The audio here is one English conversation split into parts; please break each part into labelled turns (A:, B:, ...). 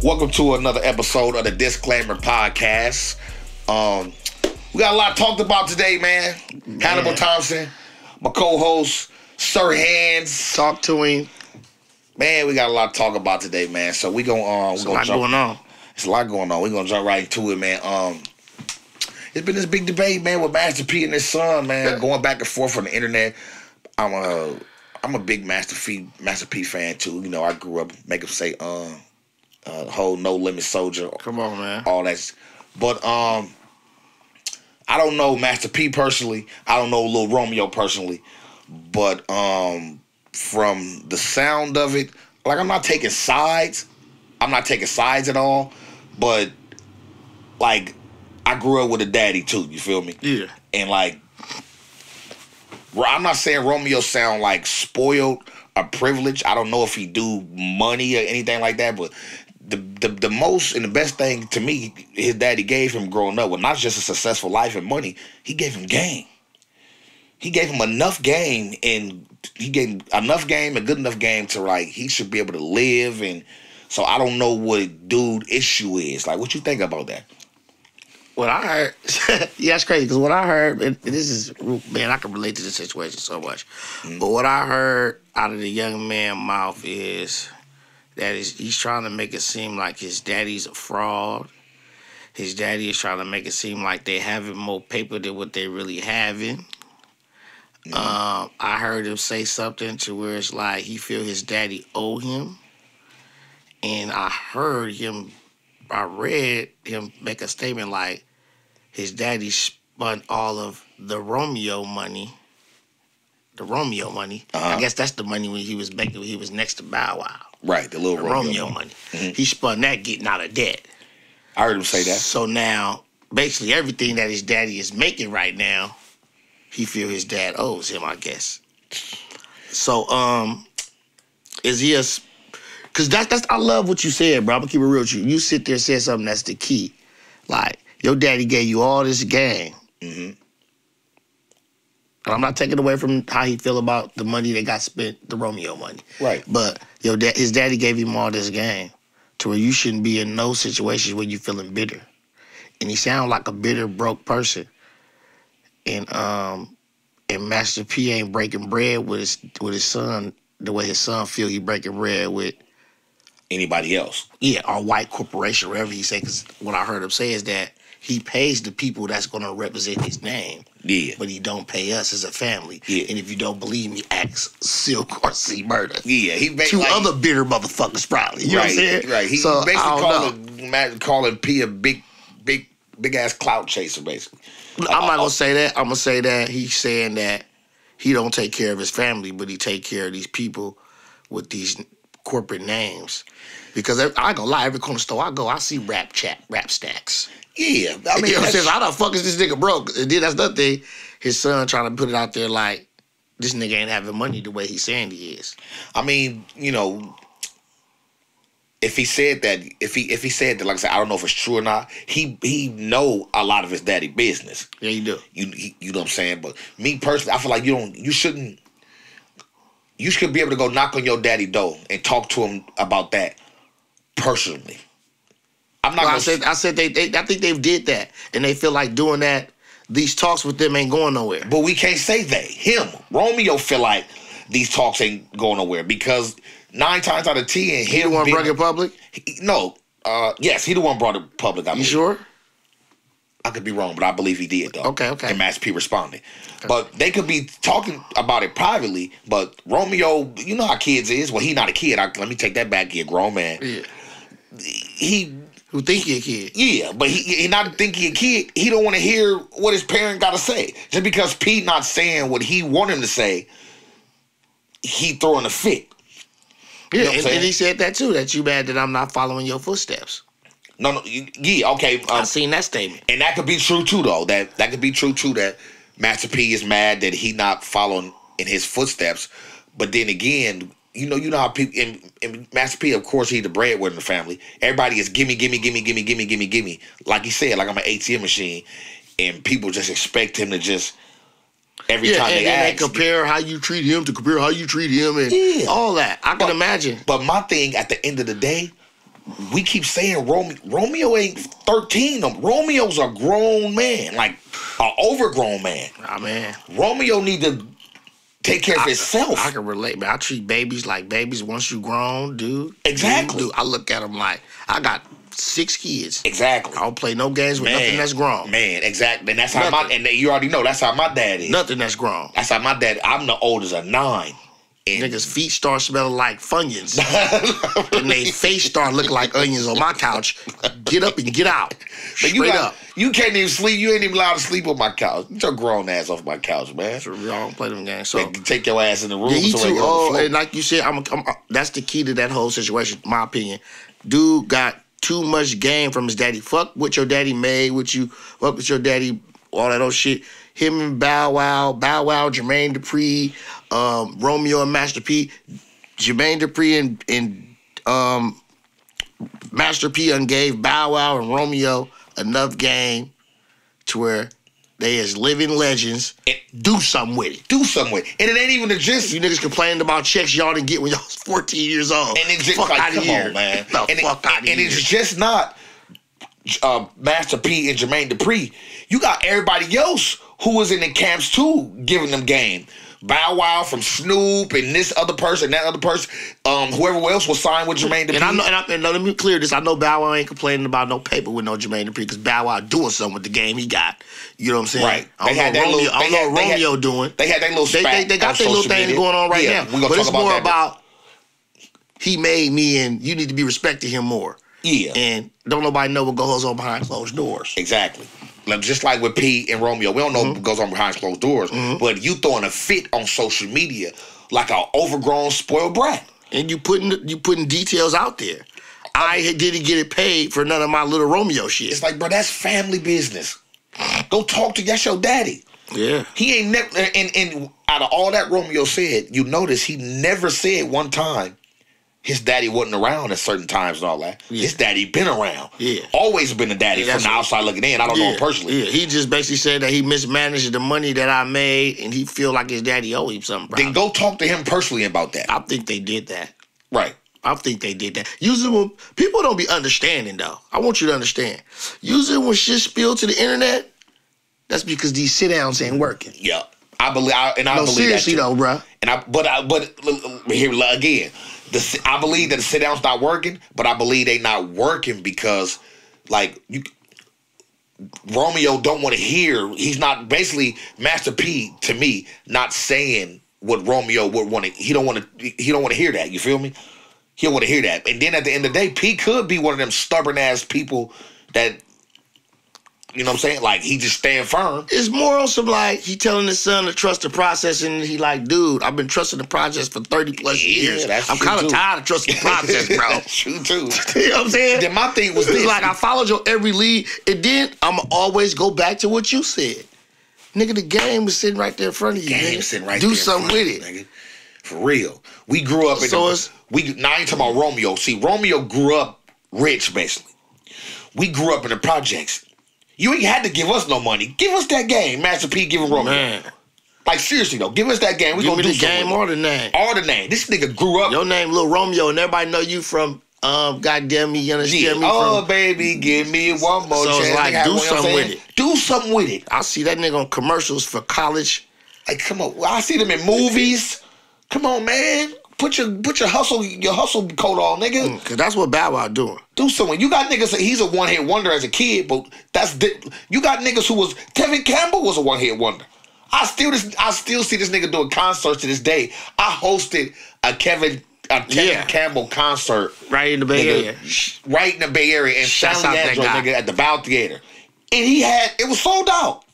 A: Welcome to another episode of the Disclaimer Podcast. We got a lot talked about today, man. Hannibal Thompson, my co-host, Sir Hands.
B: Talk to him.
A: Man, we got a lot to talk about today, man. So we gonna
B: It's a lot going on.
A: It's a lot going on. We're gonna jump right into it, man. It's been this big debate, man, with Master P and his son, man, going back and forth on the internet. I'm a big Master P fan too. You know, I grew up making him say the whole No Limit Soldier.
B: Come on, man.
A: All that. But I don't know Master P personally. I don't know Lil Romeo personally. But from the sound of it, like, I'm not taking sides. I'm not taking sides at all. But like, I grew up with a daddy too. You feel me?
B: Yeah.
A: And like, I'm not saying Romeo sound like spoiled or privileged. I don't know if he do money or anything like that, but the most and the best thing to me his daddy gave him growing up was not just a successful life and money. He gave him game. He gave him enough game, and he gave enough game, a good enough game to, like, he should be able to live. And so I don't know what dude issue is. Like, what you think about that?
B: What I heard, yeah, it's crazy, because what I heard, and this is, man, I can relate to this situation so much. But what I heard out of the young man's mouth is that he's trying to make it seem like his daddy's a fraud. His daddy is trying to make it seem like they having more paper than what they really having. I heard him say something to where it's like he feel his daddy owe him. And I read him make a statement like his daddy spent all of the Romeo money. I guess that's the money when he was making, when he was next to Bow Wow.
A: Right, the little
B: Romeo money. Mm-hmm. He spun that getting out of debt.
A: I heard him say that.
B: So now, basically everything that his daddy is making right now, he feel his dad owes him, I guess. So, is he a... Because that's I love what you said, bro. I'm going to keep it real with you. You sit there and say something that's the key. Like, your daddy gave you all this game. Mm-hmm. And I'm not taking away from how he feel about the money that got spent, the Romeo money.
A: Right.
B: But his daddy gave him all this game to where you shouldn't be in no situations where you feeling bitter. And he sound like a bitter, broke person. And Master P ain't breaking bread with his son the way his son feel he breaking bread with
A: anybody else.
B: Yeah, or white corporation, wherever he say. Because what I heard him say is that he pays the people that's going to represent his name.
A: Yeah.
B: But he don't pay us as a family.
A: Yeah.
B: And if you don't believe me, ask Silk or C Murder.
A: Yeah, he
B: two other bitter motherfuckers probably. You know what I'm saying?
A: Right. He
B: so,
A: basically calling P a big ass clout chaser, basically.
B: I'm not gonna say that. I'm gonna say that he's saying that he don't take care of his family, but he take care of these people with these corporate names. Because I ain't gonna lie, every corner store I go, I see rap stacks.
A: Yeah,
B: I mean, you know what I'm saying? How the fuck is this nigga broke? And then that's another thing. His son trying to put it out there like this nigga ain't having money the way he's saying he is.
A: I mean, you know, if he said that, like I said, I don't know if it's true or not. He know a lot of his daddy business.
B: Yeah, he do.
A: You know what I'm saying? But me personally, I feel like you should be able to go knock on your daddy door and talk to him about that personally. I'm not.
B: I said I think they've did that, and they feel like doing that. These talks with them ain't going nowhere.
A: But we can't say they. Him, Romeo, feel like these talks ain't going nowhere because 9 times out of 10,
B: he the one brought it public.
A: Yes, he the one brought it public.
B: You sure?
A: I could be wrong, but I believe he did, though.
B: Okay.
A: And Master P responded. Okay. But they could be talking about it privately, but Romeo, you know how kids is. Well, he not a kid. Let me take that back. He a grown man.
B: Yeah.
A: Who
B: think he a kid.
A: Yeah, but he not think he a kid. He don't want to hear what his parent got to say. Just because P not saying what he want him to say, he throwing a fit.
B: Yeah, you know and he said that too, that you mad that I'm not following your footsteps.
A: No, yeah, okay.
B: I seen that statement.
A: And that could be true too, though. That could be true too, that Master P is mad that he not following in his footsteps. But then again, you know how people, and Master P, of course, he the breadwinner in the family. Everybody is gimme. Like he said, like I'm an ATM machine. And people just expect him to just, every time they ask.
B: They compare how you treat him to compare how you treat him and all that. I can imagine.
A: But my thing, at the end of the day, we keep saying Romeo ain't 13. Romeo's a grown man, like an overgrown man.
B: Ah, man.
A: Romeo need to take care of himself.
B: I can relate, man. I treat babies like babies once you grown, dude.
A: Exactly.
B: Dude, I look at them like, I got 6 kids.
A: Exactly.
B: I don't play no games with nothing that's grown.
A: Man, exactly. And that's how you already know, that's how my dad is.
B: Nothing that's grown.
A: That's how my dad, I'm the oldest of 9. And
B: niggas' feet start smelling like Funyuns. And they face start looking like onions on my couch. Get up and get out. Straight up.
A: You can't even sleep. You ain't even allowed to sleep on my couch. Get your grown ass off my couch, man.
B: So we don't play them games. So
A: take your ass in the room.
B: Yeah, he too old. And like you said, that's the key to that whole situation, in my opinion. Dude got too much game from his daddy. Fuck what your daddy made with you. Fuck with your daddy, all that old shit. Him and Bow Wow, Jermaine Dupri, Romeo and Master P. Jermaine Dupri and Master P gave Bow Wow and Romeo enough game to where they as living legends. Do something with it.
A: Do something with it. And it ain't even just...
B: You niggas complaining about checks y'all didn't get when y'all was 14 years old.
A: And it's just
B: fuck
A: like,
B: out of here.
A: On, man.
B: Fuck out of here.
A: And it's just not Master P and Jermaine Dupri. You got everybody else who was in the camps too giving them game. Bow Wow from Snoop and this other person, that other person, whoever else was signed with Jermaine Dupri.
B: And let me clear this. I know Bow Wow ain't complaining about no paper with no Jermaine Dupri because Bow Wow doing something with the game he got. You know what I'm saying?
A: Right.
B: I don't know what Romeo doing.
A: They had their little spat.
B: They got their little thing going on right now. But it's more about he made me and you need to be respecting him more.
A: Yeah.
B: And don't nobody know what goes on behind closed doors.
A: Exactly. Just like with P and Romeo, we don't know what goes on behind closed doors, but you throwing a fit on social media like an overgrown spoiled brat.
B: And you putting details out there. I didn't get it paid for none of my little Romeo shit.
A: It's like, bro, that's family business. Go talk to that's your daddy.
B: Yeah.
A: He ain't never, and out of all that Romeo said, you notice he never said one time his daddy wasn't around at certain times and all that. Yeah. His daddy been around. Yeah. Always been a daddy from the outside looking in. I don't know him personally.
B: Yeah. He just basically said that he mismanaged the money that I made and he feel like his daddy owed him something.
A: Then go talk to him personally about that.
B: I think they did that.
A: Right.
B: I think they did that. Usually when people don't be understanding though. I want you to understand. Usually when shit spilled to the internet, that's because these sit downs ain't working.
A: Yeah. I believe
B: seriously
A: that
B: though, bro.
A: But here again, I believe that the sit down's not working, but I believe they not working because, like, Romeo don't want to hear. He's not basically Master P to me not saying what Romeo would want to. He don't want to hear that. You feel me? He don't want to hear that. And then at the end of the day, P could be one of them stubborn ass people that. You know what I'm saying? Like, he just stand firm.
B: It's more on some, like, he telling his son to trust the process, and he like, dude, I've been trusting the process for 30-plus years. I'm kind of tired of trusting the process, bro.
A: That's true, too.
B: You know what I'm saying?
A: Then my thing was this.
B: Like, I followed your every lead, and then I'm always go back to what you said. Nigga, the game was sitting right there in front of you,
A: game was sitting right there.
B: Do something with it.
A: Nigga. For real. We grew up in now I ain't talking about Romeo. See, Romeo grew up rich, basically. We grew up in the projects. You ain't had to give us no money. Give us that game, Master P giving Romeo. Man. Like, seriously, though. Give us that game. We
B: gonna
A: do
B: the game or the name.
A: Or the name. This nigga grew up.
B: Your name Lil Romeo, and everybody know you from, goddamn me, you understand me?
A: Oh, baby, give me one more chance.
B: So it's like, do something with it.
A: Do something with it.
B: I see that nigga on commercials for college.
A: Like, come on. I see them in movies. Come on, man. Put your hustle coat on, nigga.
B: Cause that's what Bow Wow doing.
A: Do something. You got niggas. He's a one hit wonder as a kid, but you got niggas who was Tevin Campbell was a one hit wonder. I still see this nigga doing concerts to this day. I hosted a Tevin Campbell concert
B: right in the Bay Area,
A: right in the Bay Area, and Sally Andrew nigga at the Bow Theater, and it was sold out.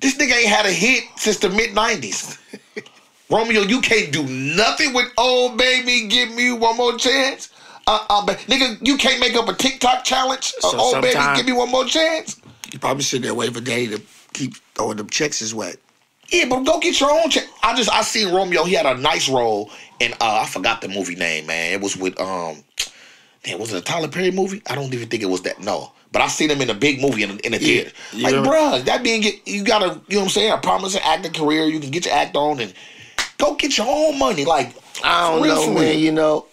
A: This nigga ain't had a hit since the mid-90s. Romeo, you can't do nothing with "Oh Baby, Give Me One More Chance." Nigga, you can't make up a TikTok challenge. "Oh Baby, Give Me One More Chance."
B: You probably sitting there waiting for Daddy to keep throwing them checks his way.
A: Yeah, but go get your own check. I seen Romeo. He had a nice role, and I forgot the movie name, man. It was with was it a Tyler Perry movie? I don't even think it was that. No. But I seen him in a big movie in a theater. Like, bruh, that being you gotta, you know what I'm saying? A promising acting career. You can get your act on and go get your own money. Like,
B: I don't know, man. You know,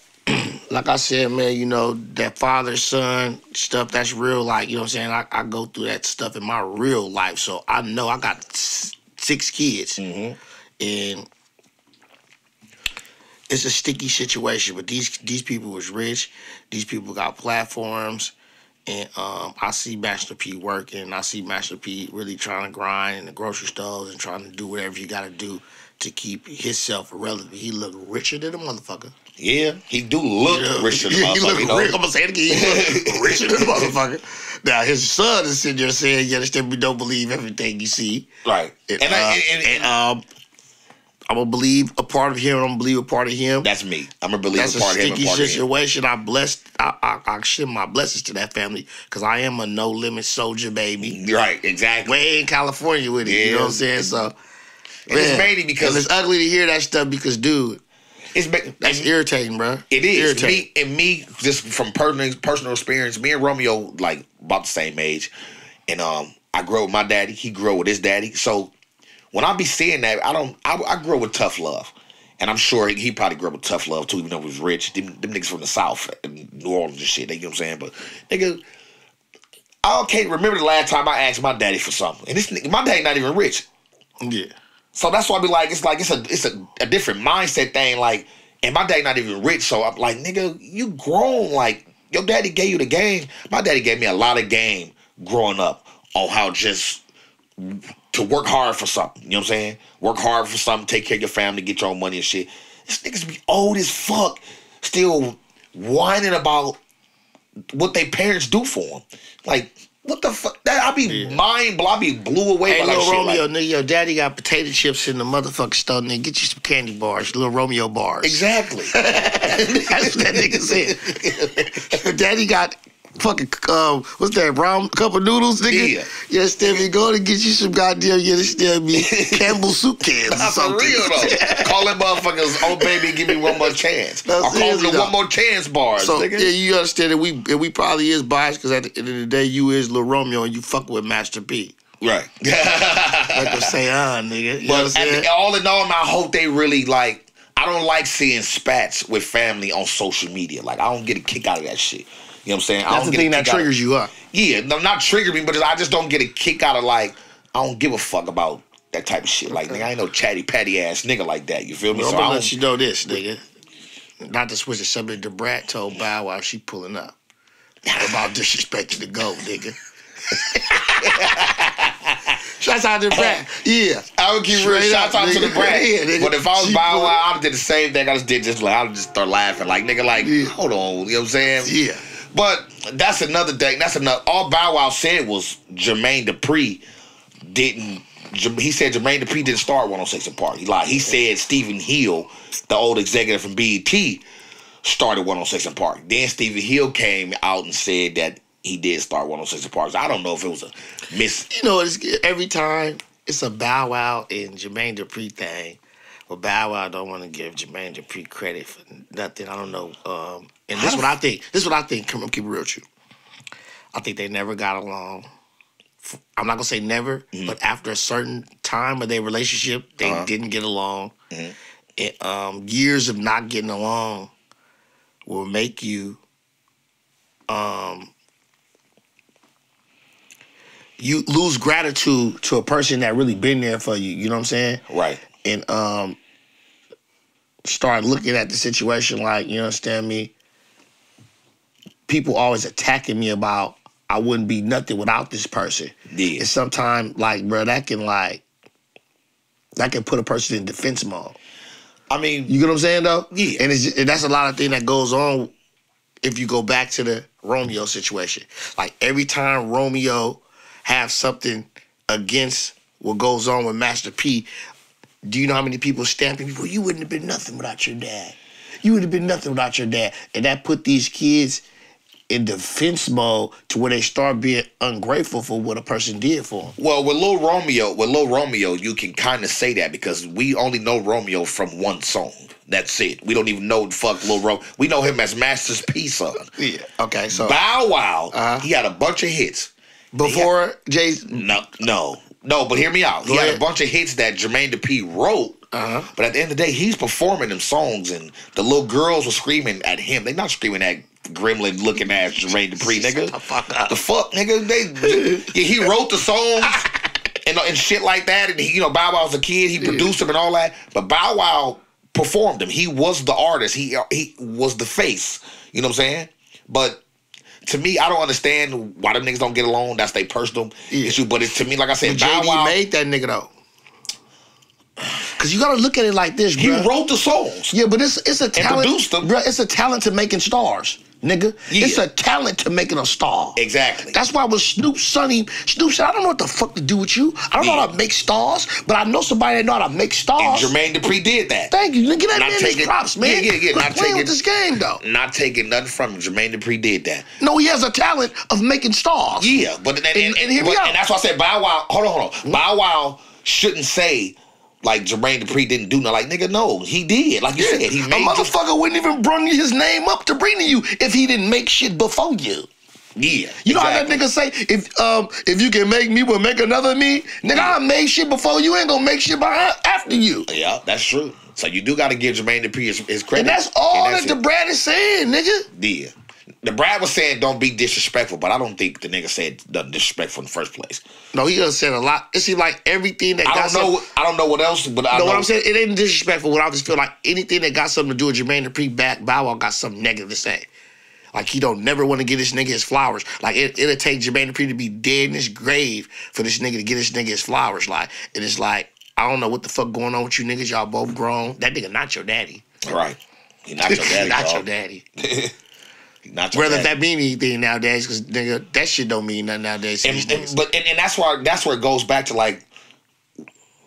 B: like I said, man, you know, that father-son stuff, that's real. Like, you know what I'm saying? I go through that stuff in my real life. So I know I got 6 kids.
A: Mm-hmm.
B: And it's a sticky situation. But these people was rich. These people got platforms. And I see Master P working. I see Master P really trying to grind in the grocery stores and trying to do whatever you got to do to keep himself relevant. He look richer than a motherfucker.
A: Yeah, he do look richer than a motherfucker.
B: He look rich. I'm gonna say it again. He look richer than a motherfucker. Now his son is sitting there saying, "You understand? We don't believe everything you see."
A: Right.
B: And I'm gonna believe a part of him. I'm gonna believe a part of him.
A: That's me. I'm gonna believe
B: That's
A: a part of him.
B: That's a sticky situation. I share my blessings to that family because I am a no limit soldier, baby.
A: Right. Exactly.
B: Way in California with it. Yeah. You know what I'm saying? So,
A: and it's mainly because
B: it's ugly to hear that stuff because, dude. That's irritating, bro.
A: It is. Me, just from personal experience, me and Romeo, like, about the same age. And I grew up with my daddy. He grew up with his daddy. So when I be seeing that, I grew up with tough love. And I'm sure he probably grew up with tough love, too, even though he was rich. Them niggas from the South, New Orleans and shit, you know what I'm saying? But, nigga, I can't remember the last time I asked my daddy for something. And this nigga, my daddy not even rich.
B: Yeah.
A: So that's why I be like, it's a different mindset thing. Like, and my daddy not even rich, so I'm like, nigga, you grown. Like, your daddy gave you the game. My daddy gave me a lot of game growing up on how just to work hard for something. You know what I'm saying? Work hard for something, take care of your family, get your own money and shit. These niggas be old as fuck, still whining about what their parents do for them. Like, what the fuck? I be mind blown. I be blew away
B: hey,
A: by that
B: little
A: shit.
B: Romeo,
A: like,
B: nigga, your daddy got potato chips in the motherfucking store, nigga. Get you some candy bars, little Romeo bars.
A: Exactly.
B: That's what that nigga said. Your daddy got fucking, what's that, brown cup of noodles, nigga?
A: Yeah.
B: You understand me? Go to get you some goddamn, you understand me, Campbell soup cans or something.
A: For real, though. Call them motherfuckers, oh, baby, give me one more chance. I'll call them the one more chance bars,
B: so,
A: nigga.
B: Yeah, you understand that we probably is biased because at the end of the day, you is Lil Romeo and you fuck with Master P.
A: Right.
B: Like to say, nigga. You
A: But all in all, man, I hope they really, like, I don't like seeing spats with family on social media. Like, I don't get a kick out of that shit. You know what I'm saying?
B: That's the thing that triggers you up.
A: Yeah, no, not trigger me, but I just don't get a kick out of, like, I don't give a fuck about that type of shit. Like, nigga, I ain't no chatty patty ass nigga like that. You feel me?
B: Well,
A: so
B: I'm gonna let you know this, nigga. Not to switch the subject, the brat told Bow Wow she pulling up about disrespecting the GOAT, nigga. Shouts out to the brat. Yeah.
A: I would keep real shouts out to the brat.
B: Yeah,
A: but if I was Bow Wow, I would have did the same thing. I would just start laughing. Like, nigga, like, hold on. You know what I'm saying?
B: Yeah.
A: But that's another thing. All Bow Wow said was Jermaine Dupri didn't. He said Jermaine Dupri didn't start 106 & Park. He lied. He said Stephen Hill, the old executive from BET, started 106 & Park. Then Stephen Hill came out and said that he did start 106 & Park. So I don't know if it was a miss.
B: You know, every time it's a Bow Wow and Jermaine Dupri thing. Well, Bow Wow don't want to give Jermaine Dupri credit for nothing. I don't know. And this is what I think. Come on, keep it real with you. I think they never got along. I'm not gonna say never, but after a certain time of their relationship, they didn't get along. And, years of not getting along will make you you lose gratitude to a person that really been there for you. You know what I'm saying?
A: Right.
B: And start looking at the situation like, you understand me? People always attacking me about I wouldn't be nothing without this person.
A: Yeah.
B: And sometimes, like, bro, that can put a person in defense mode.
A: I mean,
B: you get what I'm saying, though?
A: Yeah.
B: And that's a lot of thing that goes on if you go back to the Romeo situation. Like, every time Romeo have something against what goes on with Master P, do you know how many people stamping people? You wouldn't have been nothing without your dad. You would have been nothing without your dad. And that put these kids in defense mode to where they start being ungrateful for what a person did for them.
A: Well, with Lil Romeo, you can kind of say that because we only know Romeo from one song. That's it. We don't even know fuck Lil Romeo. We know him as Master's P son.
B: Yeah. Okay. So
A: Bow Wow, he had a bunch of hits
B: before Jay's.
A: No. But hear me out. He had a bunch of hits that Jermaine Dupri wrote But at the end of the day, he's performing them songs, and the little girls were screaming at him. They not screaming at gremlin looking ass Jermaine Dupri, nigga. The fuck, nigga? He wrote the songs and shit like that, and he, Bow Wow's a kid. He produced them and all that, but Bow Wow performed them. He was the artist. He was the face. You know what I'm saying? But to me, I don't understand why them niggas don't get along. That's their personal issue. But to me, like I said, Bow Wow
B: made that nigga though. Cause you gotta look at it like this, bro.
A: He wrote the songs.
B: Yeah, but it's a talent.
A: And produced them.
B: Bro, it's a talent to making stars, nigga. Yeah. It's a talent to making a star.
A: Exactly.
B: That's why with Snoop said, I don't know what the fuck to do with you. I don't know how to make stars, but I know somebody that know how to make stars.
A: And Jermaine Dupri did that.
B: Thank you. Get that man his props, man.
A: Yeah.
B: Not playing with this game, though.
A: Not taking nothing from him. Jermaine Dupri did that.
B: No, he has a talent of making stars.
A: Yeah, but and that's why I said Bow Wow. Hold on. Bow Wow shouldn't say like Jermaine Dupri didn't do nothing. Like, nigga, no, he did. Like you said, he made
B: a motherfucker wouldn't even bring his name up to bring to you if he didn't make shit before you.
A: Yeah,
B: you know how that nigga say, if you can make me, we'll make another me. Nigga, I made shit before you, ain't gonna make shit after you.
A: Yeah, that's true. So you do got to give Jermaine Dupri his credit.
B: And that's all that the Brad is saying, nigga.
A: Yeah. The Brad was saying don't be disrespectful, but I don't think the nigga said nothing disrespectful in the first place.
B: No, he done said a lot. It seems like everything that
A: I don't know what else, but I know.
B: What I'm saying, it ain't disrespectful, but I just feel like anything that got something to do with Jermaine Dupri back, Bow Wow got something negative to say. Like, he don't never want to give this nigga his flowers. Like, it'll take Jermaine Dupri to be dead in his grave for this nigga to get this nigga his flowers. Like, and it's like, I don't know what the fuck going on with you niggas. Y'all both grown. That nigga not your daddy.
A: Right. He not your daddy,
B: not your daddy.
A: Whether
B: that mean anything nowadays, because nigga, that shit don't mean nothing nowadays.
A: And that's where it goes back to, like,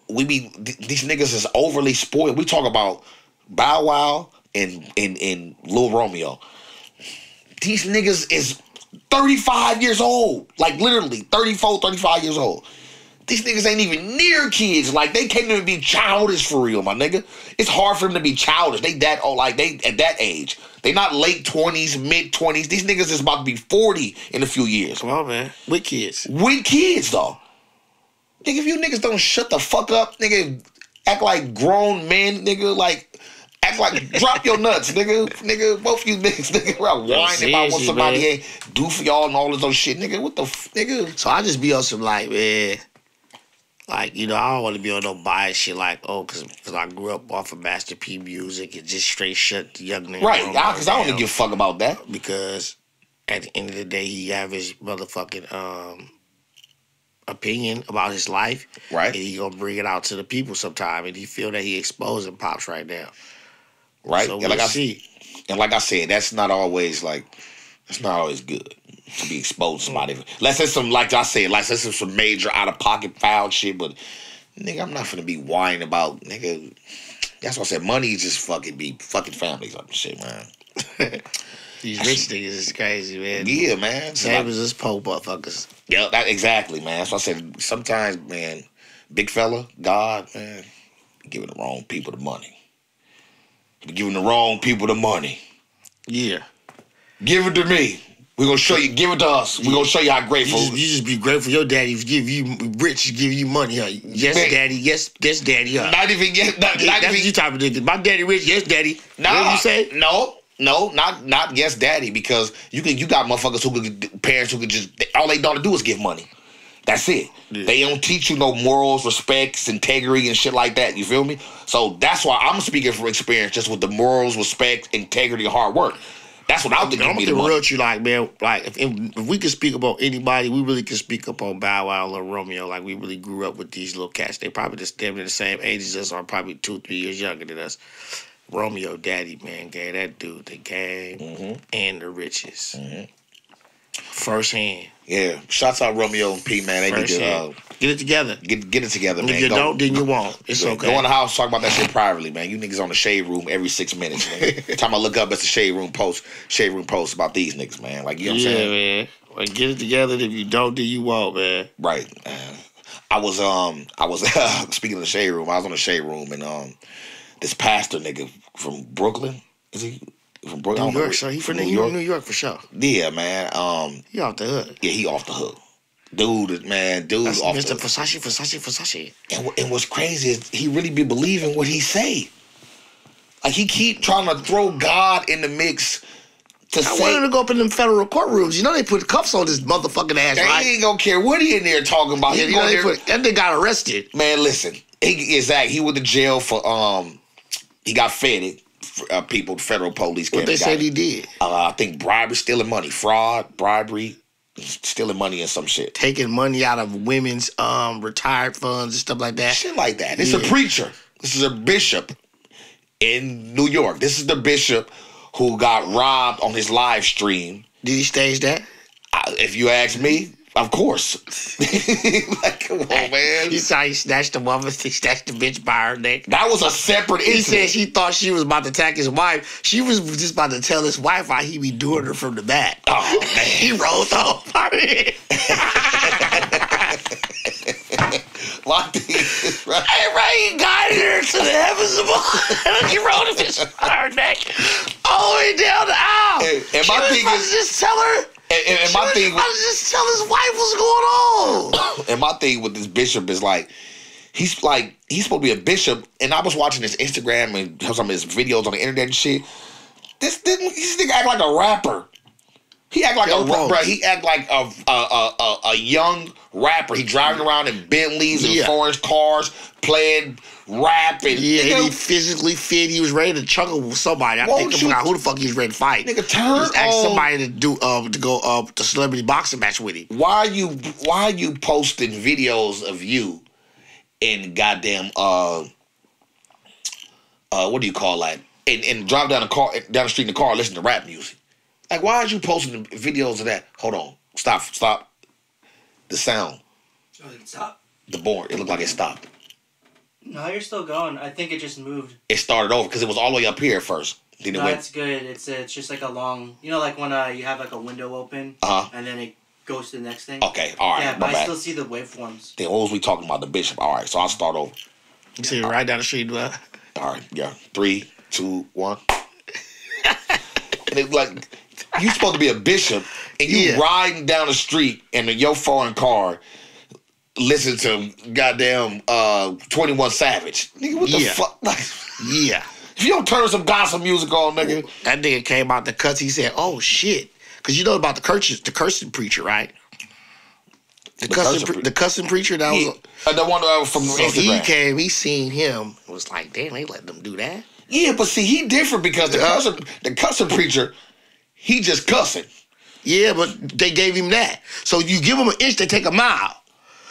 A: these niggas is overly spoiled. We talk about Bow Wow and Lil Romeo. These niggas is 35 years old. Like, literally 34, 35 years old. These niggas ain't even near kids. Like, they can't even be childish for real, my nigga. It's hard for them to be childish. They that old, like, they at that age. They not late 20s, mid 20s. These niggas is about to be 40 in a few years.
B: Come on, man. With kids.
A: With kids, though. Nigga, if you niggas don't shut the fuck up, nigga, act like grown men, nigga, like, act like, drop your nuts, nigga, both you niggas, nigga, whining about what somebody ain't do for y'all and all this other shit, nigga, what the nigga?
B: So I just be on some, like, man, like, I don't want to be on no bias shit like, because I grew up off of Master P music and just straight shut the young nigga.
A: Right, because I don't give a fuck about that.
B: Because at the end of the day, he have his motherfucking opinion about his life.
A: Right.
B: And he gonna bring it out to the people sometime. And he feel that he exposing Pops right now.
A: Right.
B: So
A: and like I said, that's not always good to be exposed to somebody. Let's say some, like I said, some major out of pocket foul shit, but nigga, I'm not finna be whining about, nigga. That's what I said. Money just fucking families up and shit, man.
B: These rich niggas is crazy, man.
A: Yeah, man.
B: Same as this poor motherfuckers.
A: Yeah, exactly, man. That's what I said. Sometimes, man, big fella, God, man, giving the wrong people the money. Giving the wrong people the money.
B: Yeah.
A: Give it to me. We're going to show you. Give it to us. We're going to show you how grateful.
B: You just be grateful your daddy give you rich, give you money, huh? Yes, man. Daddy. Yes, daddy, huh?
A: Not even, not
B: that's
A: even.
B: You type of nigga. My daddy rich, yes, daddy.
A: Nah,
B: what you say?
A: No, not yes, daddy, because you got motherfuckers parents who could just, all they know to do is give money. That's it. Yeah. They don't teach you no morals, respects, integrity, and shit like that. You feel me? So that's why I'm speaking from experience, just with the morals, respect, integrity, and hard work. That's what I think.
B: I'm gonna be real with you, like, man. Like, if we could speak about anybody, we really could speak up on Bow Wow or Romeo. Like, we really grew up with these little cats. They probably just damn near the same age as us, or probably 2-3 years younger than us. Romeo, daddy, man, gave that dude the game and the riches. First hand.
A: Yeah. Shouts out Romeo and P, man. They need to
B: get it together.
A: Get it together, man.
B: If you don't, then you won't. It's okay.
A: Go in the house, talk about that shit privately, man. You niggas on the shade room every 6 minutes, man. Time I look up, it's the shade room post about these niggas, man. Like, you know what I'm saying?
B: Yeah, man. Well, get it together. If you don't, then you won't, man.
A: Right. I was speaking of the shade room. I was on the shade room, and this pastor nigga from Brooklyn, is he? From Brooklyn,
B: New York, so he from New York for sure.
A: Yeah, man.
B: He off the hook.
A: Yeah, he off the hook. Dude, man,
B: That's
A: off
B: Mr. Versace.
A: And what's crazy is he really be believing what he say. Like, he keep trying to throw God in the mix to
B: I
A: say...
B: want him to go up in them federal courtrooms. You know they put cuffs on this motherfucking ass,
A: They
B: right?
A: ain't gonna care what he in there talking about.
B: Yeah,
A: He
B: you know,
A: there,
B: that nigga got arrested.
A: man, listen. He went to jail for... He got fed people, federal police.
B: What they said he did.
A: I think bribery, stealing money. Fraud, bribery, stealing money and some shit.
B: Taking money out of women's retired funds and stuff like that.
A: Shit like that. This is a preacher. This is a bishop in New York. This is the bishop who got robbed on his live stream.
B: Did he stage that?
A: If you ask me, of course. Like, come on, man.
B: He saw he snatched the woman, he snatched the bitch by her neck.
A: That was a separate
B: He
A: incident.
B: said she thought she was about to attack his wife. She was just about to tell his wife how he be doing her from the back.
A: Oh, man.
B: He rolled off.
A: My thing is, right?
B: Hey, Ray, he guided her to the heavens above. He rolled a bitch on her neck all the way down the aisle.
A: And my thing is,
B: just tell her.
A: and my thing,
B: I just tell his wife what's going on.
A: and my thing with this bishop is he's supposed to be a bishop, and I was watching his Instagram and some of his videos on the internet and shit. This nigga act like a rapper. He act like he act like a young rapper. He driving around in Bentleys and foreign cars, playing rap and
B: and he physically fit. He was ready to chuckle with somebody. I forgot who the fuck he was ready to fight.
A: Nigga, turn
B: Just ask somebody to do to go to celebrity boxing match with him.
A: Why are you posting videos of you in goddamn what do you call that? And drive down the street in the car, listen to rap music. Like, why are you posting videos of that? Hold on. Stop. The sound.
C: Oh, it stopped?
A: The board. It looked like it stopped.
C: No, you're still going. I think it just moved.
A: It started over because it was all the way up here first. Then
C: No, it's good. It's just like a long... You know, like when you have like a window open, and then it goes to the next thing?
A: Okay, all right.
C: Yeah, but I still see the waveforms.
A: Then what was we talking about? The bishop. All right, so I'll start over.
B: You see right down the street,
A: All right, yeah. 3, 2, 1. And it's like... You supposed to be a bishop, and you riding down the street in your foreign car, listen to goddamn 21 Savage. Nigga, what the fuck? Like, if you don't turn some gospel music on, nigga.
B: That nigga came out the cuts. He said, "Oh shit," because you know about the cursing preacher, right? The cussing preacher that was
A: the one from Instagram.
B: He came. He seen him. Was like, damn, they let them do that.
A: Yeah, but see, he different because the cussing preacher. He just cussing.
B: Yeah, but they gave him that. So you give him an inch, they take a mile.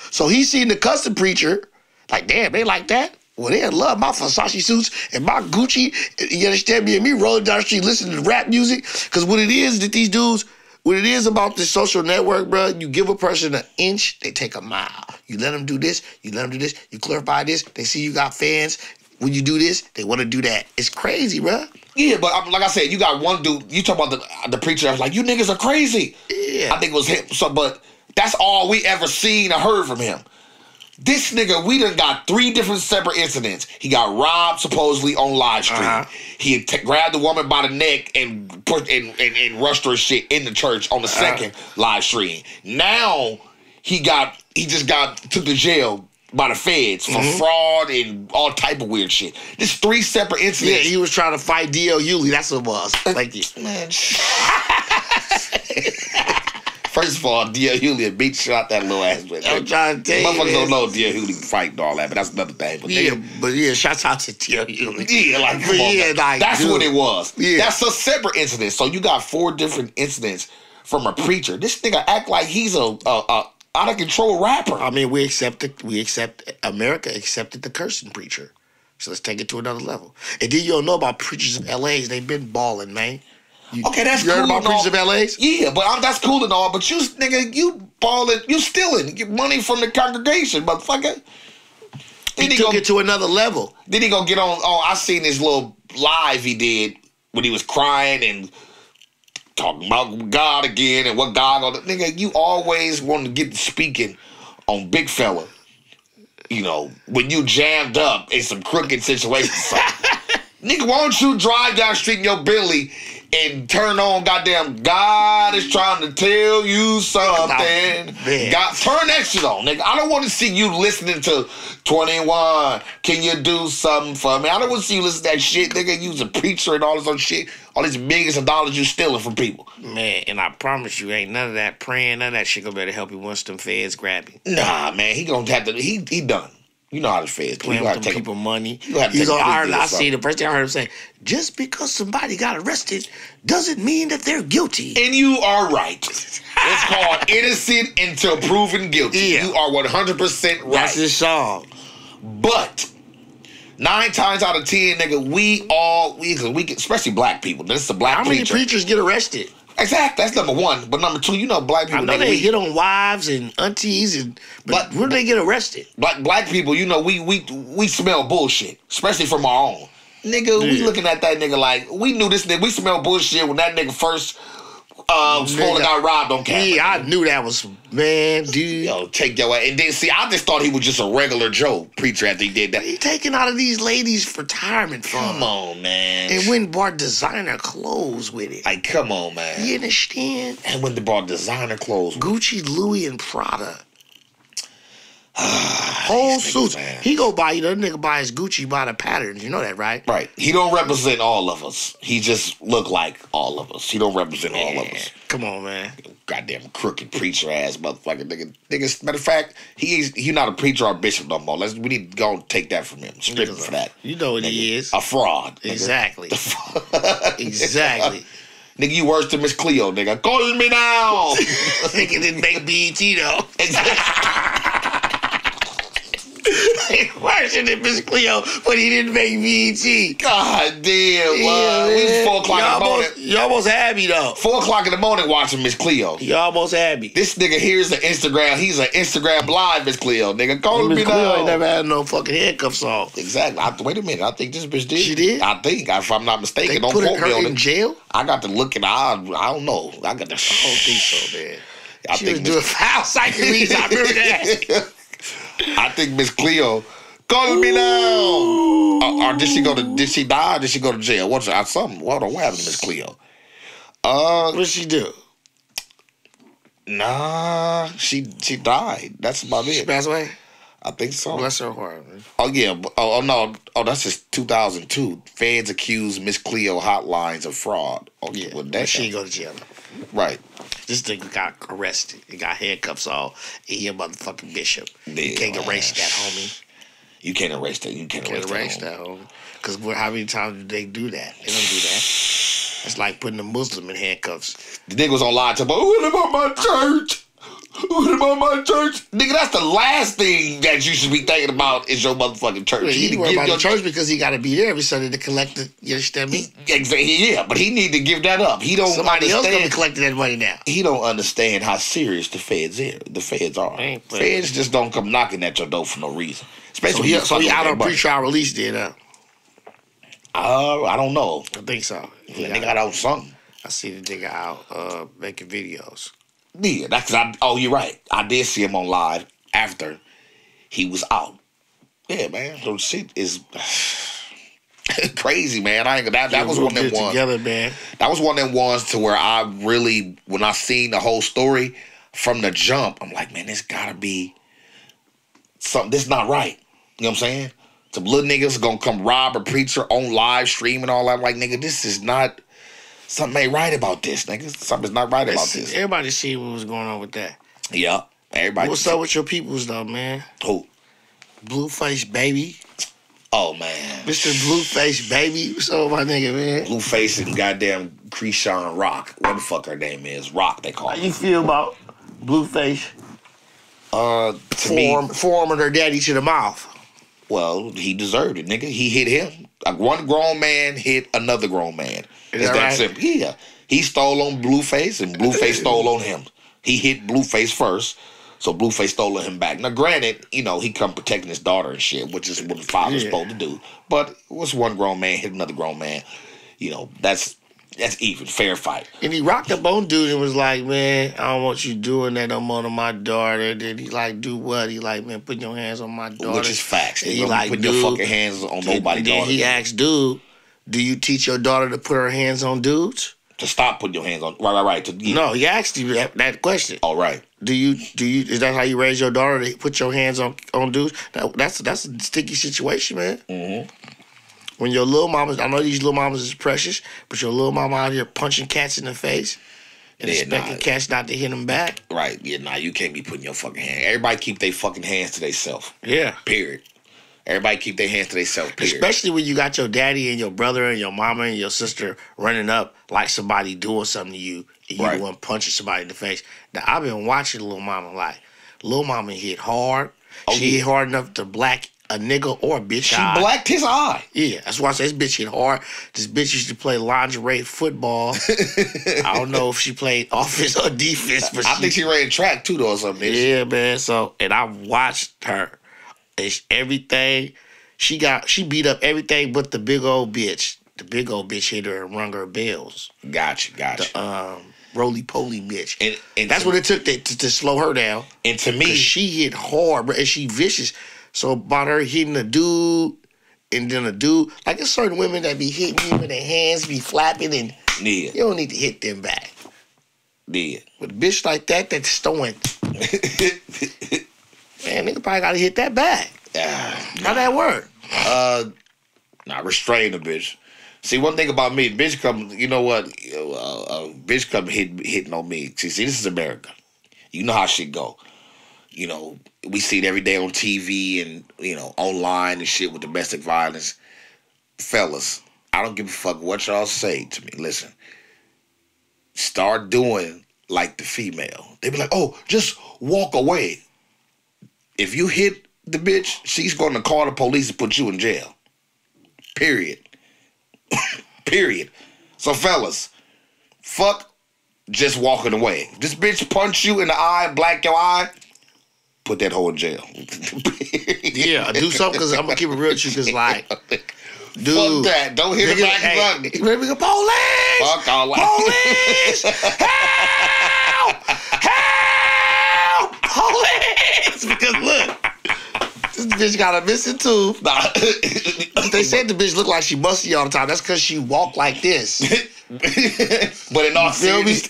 B: So he seen the cussing preacher, like, damn, they like that? Well, they love my Versace suits and my Gucci. You understand me? And me rolling down the street listening to rap music. Because what it is that these dudes, what it is about this social network, bro, you give a person an inch, they take a mile. You let them do this, you let them do this, you clarify this, they see you got fans. When you do this, they want to do that. It's crazy, bro.
A: Yeah, but like I said, you got one dude. You talk about the preacher that was like, "You niggas are crazy."
B: Yeah,
A: I think it was him. So, but that's all we ever seen or heard from him. This nigga, we done got 3 different separate incidents. He got robbed supposedly on live stream. He grabbed the woman by the neck and and rushed her shit in the church on the second live stream. Now he just got took to jail by the feds for fraud and all type of weird shit. This 3 separate incidents.
B: Yeah, he was trying to fight D.L. Hewley. That's what it was. Thank you.
A: Man, first of all, D.L. Hewley beat shot that little ass with.
B: I'm trying to tell you.
A: Motherfuckers don't know D.L. Hewley fight and all that, but that's another thing. But
B: shouts out to D.L. Hewley.
A: Yeah, like, come on,
B: like,
A: that's
B: dude.
A: what it was.
B: Yeah.
A: That's a separate incident. So you got 4 different incidents from a preacher. This nigga act like he's a out of control rapper.
B: I mean, America accepted the cursing preacher. So let's take it to another level. And then you don't know about preachers of LA's. They've been balling, man.
A: Okay, that's
B: you
A: cool.
B: You heard about preachers of LA's?
A: Yeah, but that's cool and all. But you, nigga, you balling, you stealing, get money from the congregation, motherfucker.
B: He took it to another level.
A: Then he gonna get on. Oh, I seen this little live he did when he was crying and talking about God again and what God gonna. Nigga, you always want to get speaking on big fella. You know, when you jammed up in some crooked situations. Nigga, why don't you drive down the street in your Bentley and turn on goddamn God is trying to tell you something. God, turn that shit on, nigga. I don't want to see you listening to 21. Can you do something for me? I don't want to see you listen to that shit, nigga. You's a preacher and all this other shit. All these millions of dollars you stealing from people.
B: Man, and I promise you, ain't none of that praying, none of that shit gonna better help you once them feds grab you.
A: Nah, man, he gonna have to. He done. You know how the feds
B: playing with them people money.
A: I
B: see the first thing I heard him say, just because somebody got arrested doesn't mean that they're guilty.
A: And you are right. It's called innocent until proven guilty. Yeah. You are 100% right.
B: That's his song.
A: But 9 times out of 10, nigga, we especially black people. This is a black preacher.
B: How many preachers get arrested?
A: Exactly, that's number one. But number two, you know, black people.
B: I know they hit on wives and aunties, but where do they get arrested?
A: Black people, you know, we smell bullshit, especially from our own. Nigga, we looking at that nigga like we knew this nigga. We smell bullshit when that nigga first got robbed on camera.
B: Yeah, I knew that was, man, dude.
A: Yo, take your ass. And then, see, I just thought he was just a regular Joe preacher after he did that.
B: He taking out of these ladies' retirement fund.
A: Come on, man.
B: And went and bought designer clothes with it.
A: Like, come on, man.
B: You understand?
A: And went and bought designer clothes.
B: Gucci, Louis, and Prada. Whole suits. He go buy, that nigga buy his Gucci by the patterns. You know that, right?
A: Right. He don't represent all of us. He just look like all of us. He don't represent all of us.
B: Come on, man.
A: Goddamn crooked preacher ass motherfucker. Nigga, matter of fact, he's not a preacher or a bishop no more. We need to go and take that from him. Strip him for that.
B: You know what he is.
A: A fraud.
B: Exactly. Exactly.
A: Nigga, you worse than Miss Cleo, nigga. Call me now.
B: Nigga didn't make BET though. Worse than Miss Cleo, but he didn't make BET.
A: God damn, we 4 o'clock in the morning.
B: You almost had me though.
A: 4 o'clock in the morning watching Miss Cleo.
B: You almost had me.
A: This nigga here's an Instagram. He's an Instagram live Miss Cleo, nigga. Call me now.
B: Miss Cleo ain't never had no fucking handcuffs on.
A: Exactly. Wait a minute. I think this bitch did.
B: She did?
A: I think, if I'm not mistaken.
B: They
A: don't
B: put
A: quote
B: her
A: me on
B: in jail?
A: I got to look at I don't know. I don't
B: think so, man.
A: She
B: was doing foul psychic reads. I remember that.
A: I think Miss Cleo call me now. Or did she die? Or did she go to jail? What happened to Miss Cleo?
B: What did she do?
A: Nah, she died. That's about it.
B: She passed away?
A: I think so.
B: Bless her heart, man.
A: Oh yeah. No. Oh, that's just 2002. Feds accused Miss Cleo hotlines of fraud. Oh yeah. Well,
B: she didn't go to jail.
A: Right.
B: This nigga got arrested. He got handcuffs on. He a motherfucking bishop. You can't erase that, homie.
A: You can't erase that. You can't erase that,
B: homie. Because how many times do they do that? They don't do that. It's like putting a Muslim in handcuffs.
A: The nigga was on live talking about, what about my church? What about my church? Nigga, that's the last thing that you should be thinking about is your motherfucking church.
B: Well, he worry about your church because he got to be there every Sunday to collect it. You understand me?
A: Yeah, but he need to give that up. He don't
B: Somebody
A: understand.
B: else gonna be collecting that money now.
A: He don't understand how serious the feds are. Feds just don't come knocking at your door for no reason. Especially
B: so he out on pre-trial release then, huh?
A: I don't know.
B: I think so.
A: He got out something.
B: I see the nigga out making videos.
A: Yeah, you're right. I did see him on live after he was out. Yeah, man. So shit is crazy, man. That was one of them ones.
B: Together, man.
A: That was one of them ones to where I really, when I seen the whole story from the jump, I'm like, man, this gotta be something. This not right. You know what I'm saying? Some little niggas gonna come rob a preacher on live stream and all that. Like, nigga, this is not. Something ain't right about this, nigga. Something's not right about this.
B: Everybody see what was going on with that.
A: Yeah. Everybody.
B: What's up with your peoples, though, man?
A: Who?
B: Blueface Baby.
A: Oh, man.
B: Mr. Blueface Baby. What's up, my nigga, man?
A: Blueface and goddamn Krishan Rock. What the fuck her name is? Rock, they call her.
B: How you feel about Blueface? Forming her daddy to the mouth.
A: Well, he deserved it, nigga. He hit him. One grown man hit another grown man.
B: Is that right?
A: Simple. Yeah. He stole on Blueface and Blueface stole on him. He hit Blueface first, so Blueface stole on him back. Now, granted, he come protecting his daughter and shit, which is what the father's supposed to do. But what's one grown man hit another grown man? That's even. Fair fight.
B: And he rocked up on dude and was like, man, I don't want you doing that no more to my daughter. Then he like, do what? He like, man, put your hands on my daughter.
A: Which is facts.
B: And he like,
A: put your fucking hands on nobody's daughter.
B: Then he asked dude, do you teach your daughter to put her hands on dudes?
A: To stop putting your hands on. Right.
B: No, he asked you that question.
A: All right.
B: Do you? Is that how you raise your daughter to put your hands on dudes? That's a sticky situation, man. Mm-hmm. When your little mamas, I know these little mamas is precious, but your little mama out here punching cats in the face and expecting cats not to hit them back.
A: Right. Yeah. You can't be putting your fucking hand. Everybody keep their fucking hands to themselves.
B: Yeah.
A: Period. Everybody keep their hands to themselves.
B: Especially when you got your daddy and your brother and your mama and your sister running up like somebody doing something to you, and you the one punching somebody in the face. Now, I've been watching Lil Mama. Like, Lil Mama hit hard. She hit hard enough to black a nigga or a bitch eye.
A: She blacked his eye.
B: Yeah, that's why I say this bitch hit hard. This bitch used to play lingerie football. I don't know if she played offense or defense, but
A: I think she ran track too, though, or something.
B: Yeah, man. So, and I watched her. Everything she beat up everything but the big old bitch. The big old bitch hit her and rung her bells.
A: Gotcha.
B: The roly-poly bitch. And that's what it took to slow her down.
A: And to me,
B: she hit hard, bro, and she vicious. So about her hitting a dude, and then a dude, like there's certain women that be hitting you with their hands, be flapping, and you don't need to hit them back.
A: Yeah.
B: With a bitch like that, that's throwing. Man, nigga probably gotta hit that back. How that work?
A: Restrain the bitch. See, one thing about me, bitch come, you know what? Bitch come hitting on me. See, this is America. You know how shit go. You know, we see it every day on TV and, you know, online and shit with domestic violence. Fellas, I don't give a fuck what y'all say to me. Listen, start doing like the female. They be like, oh, just walk away. If you hit the bitch, she's going to call the police and put you in jail. Period. Period. So, fellas, fuck just walking away. This bitch punch you in the eye, black your eye, put that hoe in jail.
B: Yeah, do something, because I'm going to keep it real with you, because, like, dude.
A: Fuck that. Don't hit the back button.
B: Let me go, police!
A: Fuck all that.
B: Police! Help! Help! Police! Because, look. This bitch got a missing tooth. They said the bitch look like she musty all the time. That's because she walk like this.
A: But in all seriousness,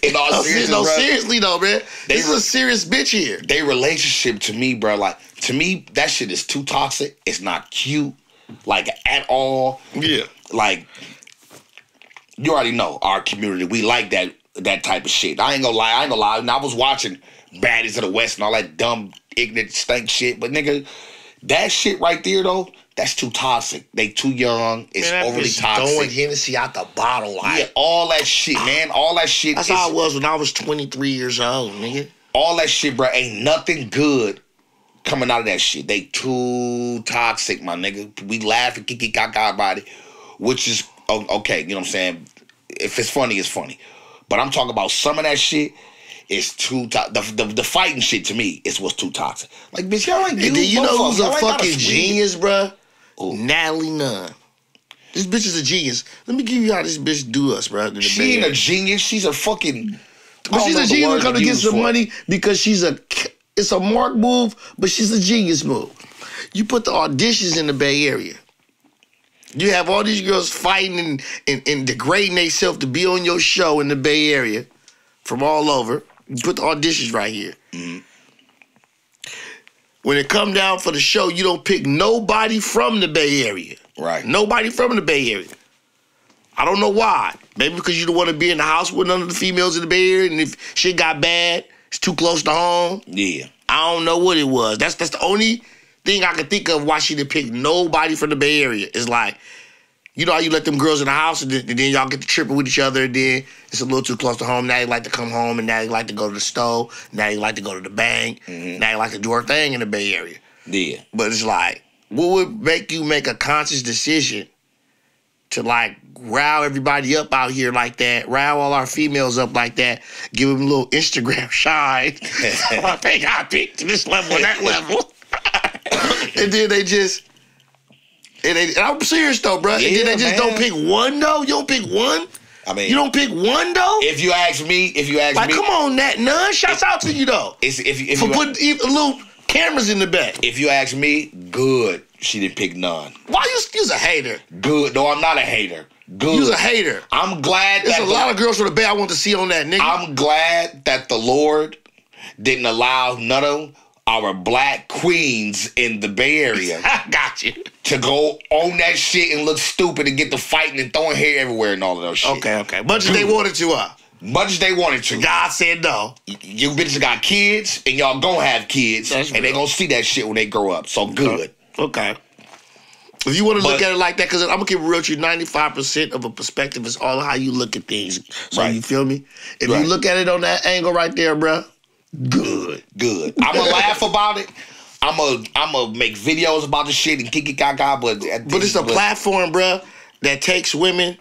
B: seriously though, man. This is a serious bitch here.
A: They relationship to me, bro. Like, to me, that shit is too toxic. It's not cute, like, at all.
B: Yeah.
A: Like, you already know our community. We like that type of shit. I ain't gonna lie. And I was watching Baddies of the West and all that dumb, ignorant, stank shit. But nigga, that shit right there, though, that's too toxic. They too young. It's overly toxic.
B: Throwing Hennessy out the bottle. Like.
A: Yeah, all that shit, man. All that shit.
B: That's how I was when I was 23 years old, nigga.
A: All that shit, bro. Ain't nothing good coming out of that shit. They too toxic, my nigga. We laugh and kiki kaka about it, which is okay. You know what I'm saying? If it's funny, it's funny. But I'm talking about some of that shit. It's too toxic. The fighting shit to me is what's too toxic. Like, bitch, y'all ain't you.
B: You know who's a fucking genius, bruh? Natalie Nunn. This bitch is a genius. Let me give you how this bitch do us, bruh.
A: She ain't a genius. She's a fucking.
B: But she's a genius when it comes to get some money because it's a mark move, but she's a genius move. You put the auditions in the Bay Area. You have all these girls fighting and degrading themselves to be on your show in the Bay Area from all over. You put the auditions right here. Mm-hmm. When it come down for the show, you don't pick nobody from the Bay Area.
A: Right.
B: Nobody from the Bay Area. I don't know why. Maybe because you don't want to be in the house with none of the females in the Bay Area, and if shit got bad, it's too close to home.
A: Yeah.
B: I don't know what it was. That's the only thing I can think of why she didn't pick nobody from the Bay Area. It's like, you know how you let them girls in the house and then y'all get to tripping with each other and then it's a little too close to home. Now you like to come home and now you like to go to the store. Now you like to go to the bank. Mm-hmm. Now you like to do her thing in the Bay Area.
A: Yeah.
B: But it's like, what would make you make a conscious decision to like rile everybody up out here like that, rile all our females up like that, give them a little Instagram shine. I think I peaked to this level and that level. And then they just... And I'm serious though, bro.
A: Yeah,
B: and then they just don't pick one though. You don't pick one.
A: I mean,
B: you don't pick one though.
A: If you ask me,
B: like, come on, none. Shouts out to you though.
A: If
B: for putting little cameras in the back.
A: If you ask me, good. She didn't pick none.
B: Why you's a hater?
A: Good. No, I'm not a hater. Good.
B: You was a hater.
A: I'm glad
B: There's a lot of girls from the Bay I want to see on that, nigga.
A: I'm glad that the Lord didn't allow none of our black queens in the Bay Area
B: I got you.
A: to go on that shit and look stupid and get to fighting and throwing hair everywhere and all of those shit.
B: Okay. Much as they wanted to,
A: Much as they wanted to.
B: God said no.
A: You bitches got kids and y'all gonna have kids.
B: That's
A: and they gonna see that shit when they grow up. So good.
B: Okay. If you want to look at it like that, because I'm going to keep it real with you, 95% of a perspective is all how you look at things. So you feel me? If you look at it on that angle right there, bro, good.
A: I'm going to laugh about it. I'm going to make videos about the shit and kick it gaga, but
B: it's a platform, bro, that takes women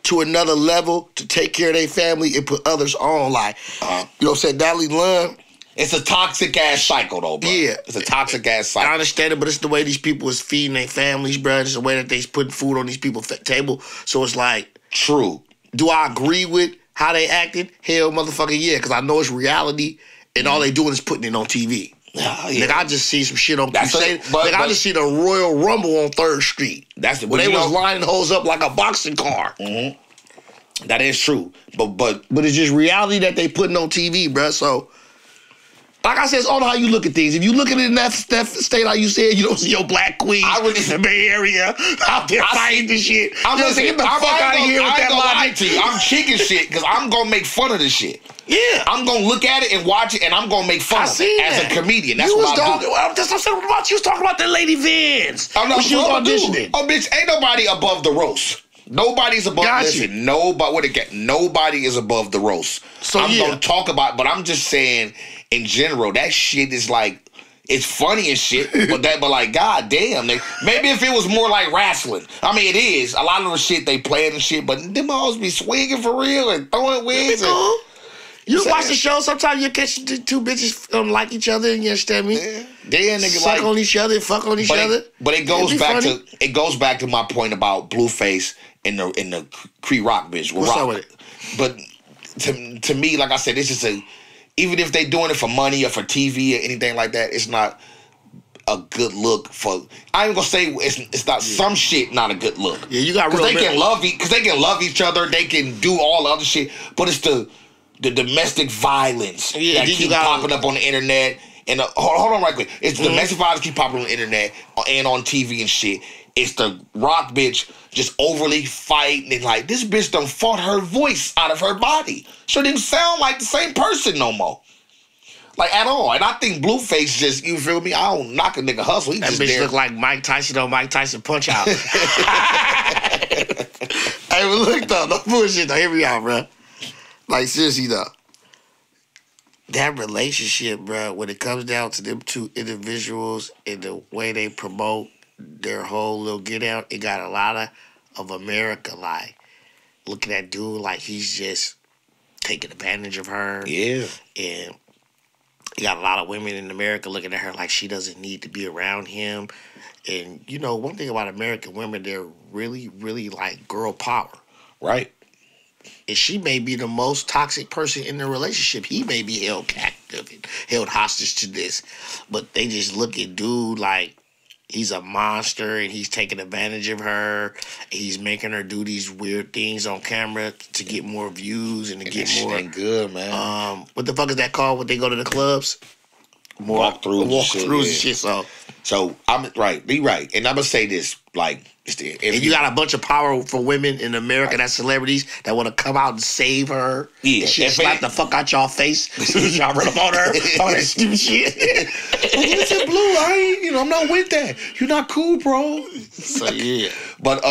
B: to another level to take care of their family and put others on. Like, you know what I'm saying? Natalie Lunn.
A: It's a toxic ass cycle, though, bro.
B: Yeah.
A: It's a toxic ass cycle.
B: I understand it, but it's the way these people is feeding their families, bro. It's the way that they putting food on these people's table. So it's like...
A: True.
B: Do I agree with how they acting? Hell, motherfucker, yeah, because I know it's reality, and all they doing is putting it on TV.
A: Yeah.
B: Like, I just see some shit on Crusade. I just see the Royal Rumble on 3rd Street.
A: That's
B: where they was lining hoes up like a boxing car.
A: Mm-hmm. That is true. But
B: it's just reality that they putting on TV, bro. So... Like I said, it's all how you look at things. If you look at it in that state, like you said, you don't see your black queen in the Bay Area out there fighting this shit.
A: Get the fuck out of here with that lie to you. I'm kicking shit because I'm going to make fun of this shit.
B: Yeah.
A: I'm going to look at it and watch it, and I'm going to make fun of it as a comedian. That's what I do.
B: That's what I'm about. You was talking about that lady Vince. She was auditioning.
A: Oh, bitch, ain't nobody above the roast. Nobody's above. Listen, nobody is above the roast. So I'm gonna talk about, but I'm just saying in general that shit is like it's funny and shit. but like goddamn, maybe if it was more like wrestling. I mean, it is a lot of the shit they playing and shit, but them always be swinging for real and throwing wigs.
B: You watch the show, sometimes you catch two bitches like each other, and you understand me?
A: Yeah, nigga,
B: suck on each other, fuck on each other.
A: But it goes back to my point about Blueface in the Cree Rock bitch.
B: What's up with it?
A: But to me, like I said, it's just even if they doing it for money or for TV or anything like that, it's not a good look for. I ain't gonna say it's not some shit not a good look.
B: Yeah, you got
A: because they can love each other, they can do all the other shit, but it's the domestic violence that keep popping up on the internet. And hold on right quick. It's domestic violence keep popping on the internet and on TV and shit. It's the rock bitch just overly fighting and like, this bitch done fought her voice out of her body. She didn't sound like the same person no more. Like, at all. And I think Blueface just, you feel me? I don't knock a nigga hustle. He
B: that
A: just
B: bitch
A: there.
B: Look like Mike Tyson on Mike Tyson Punch Out. Hey, but look though, no bullshit though. Hear me out, bro. Like, seriously though. That relationship, bro, when it comes down to them two individuals and the way they promote their whole little get out, it got a lot of America like looking at dude like he's just taking advantage of her.
A: Yeah.
B: And you got a lot of women in America looking at her like she doesn't need to be around him. And you know, one thing about American women, they're really, really like girl power.
A: Right.
B: And she may be the most toxic person in the relationship. He may be held captive and held hostage to this. But they just look at dude like he's a monster and he's taking advantage of her. He's making her do these weird things on camera to get more views and to get more.
A: Ain't good, man.
B: What the fuck is that called when they go to the clubs?
A: Walkthroughs
B: and shit.
A: So I'm right. Be right. And I'm gonna say this, like,
B: and you got a bunch of powerful women in America that's celebrities that want to come out and save her.
A: Yeah,
B: and shit, slap the fuck out y'all face as soon as y'all run up on her. All that stupid shit.
A: Listen, Blue, I ain't, I'm not with that. You're not cool, bro.
B: So yeah.
A: But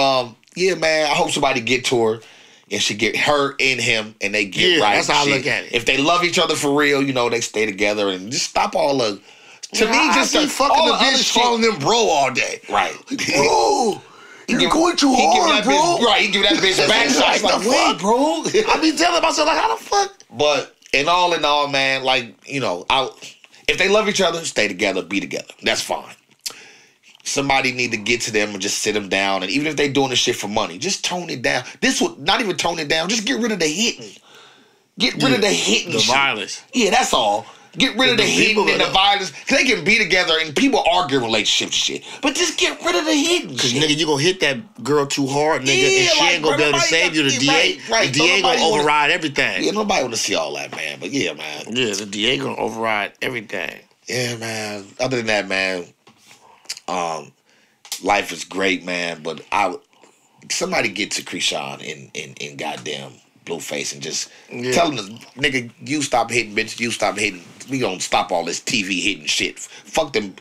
A: yeah, man, I hope somebody get to her and she get her in him and they get right.
B: That's how I look at it.
A: If they love each other for real, they stay together and just stop all the. To me, just
B: fucking the bitch calling them bro all day.
A: Right.
B: Bro, you're going too hard, bro.
A: Right, he give that bitch backside.
B: Like, wait, bro. I be telling myself, like, how the fuck?
A: But in all, man, like, if they love each other, stay together, be together. That's fine. Somebody need to get to them and just sit them down. And even if they doing this shit for money, just tone it down. This would not even tone it down. Just get rid of the hitting. Get rid of the hitting.
B: The violence.
A: Yeah, that's all. Get rid of the hitting and the violence. Cause they can be together and people argue relationships shit. But just get rid of the hitting.
B: Cause nigga, you gonna hit that girl too hard, nigga, and she ain't gonna be able to save you. The DA, the DA gonna override everything.
A: Yeah, nobody wanna see all that, man. But yeah, man.
B: Yeah, the DA gonna override everything.
A: Yeah, man. Other than that, man, life is great, man. But somebody get to Krishan in goddamn Blueface and just tell him, nigga, you stop hitting, bitch. You stop hitting. We gonna stop all this TV hitting shit. Fuck them.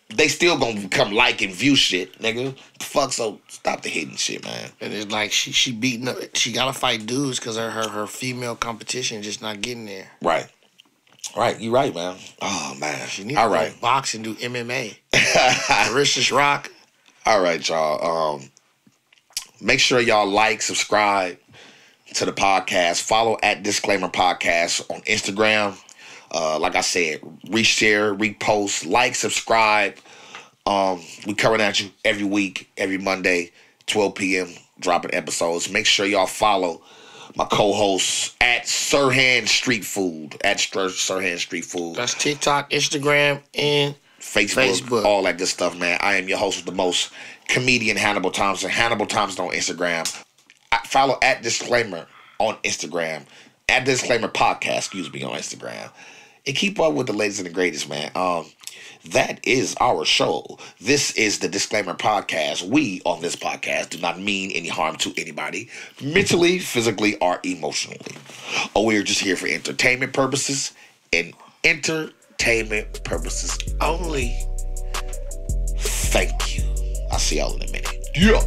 A: They still gonna come like and view shit, nigga. Fuck, so stop the hitting shit, man.
B: And it's like she beating up. She gotta fight dudes because her female competition just not getting there.
A: Right. Right, you right, man. Oh man.
B: She needs to box and do MMA. Mauritius Rock.
A: All right, y'all. Make sure y'all like, subscribe to the podcast. Follow @Disclaimer Podcast on Instagram. Like I said, reshare, repost, like, subscribe. We coming at you every week, every Monday, 12 p.m. dropping episodes. Make sure y'all follow my co-hosts @Sirhan Street Food. @Sirhan Street Food.
B: That's TikTok, Instagram, and Facebook.
A: All that good stuff, man. I am your host with the most, comedian Hannibal Thompson. Hannibal Thompson on Instagram. Follow @Disclaimer on Instagram. @Disclaimer Podcast, excuse me, on Instagram. And keep up with the latest and the greatest, man. That is our show. This is the Disclaimer Podcast. We, on this podcast, do not mean any harm to anybody, mentally, physically, or emotionally. We're just here for entertainment purposes and entertainment purposes only. Thank you. I'll see y'all in a minute. Yeah.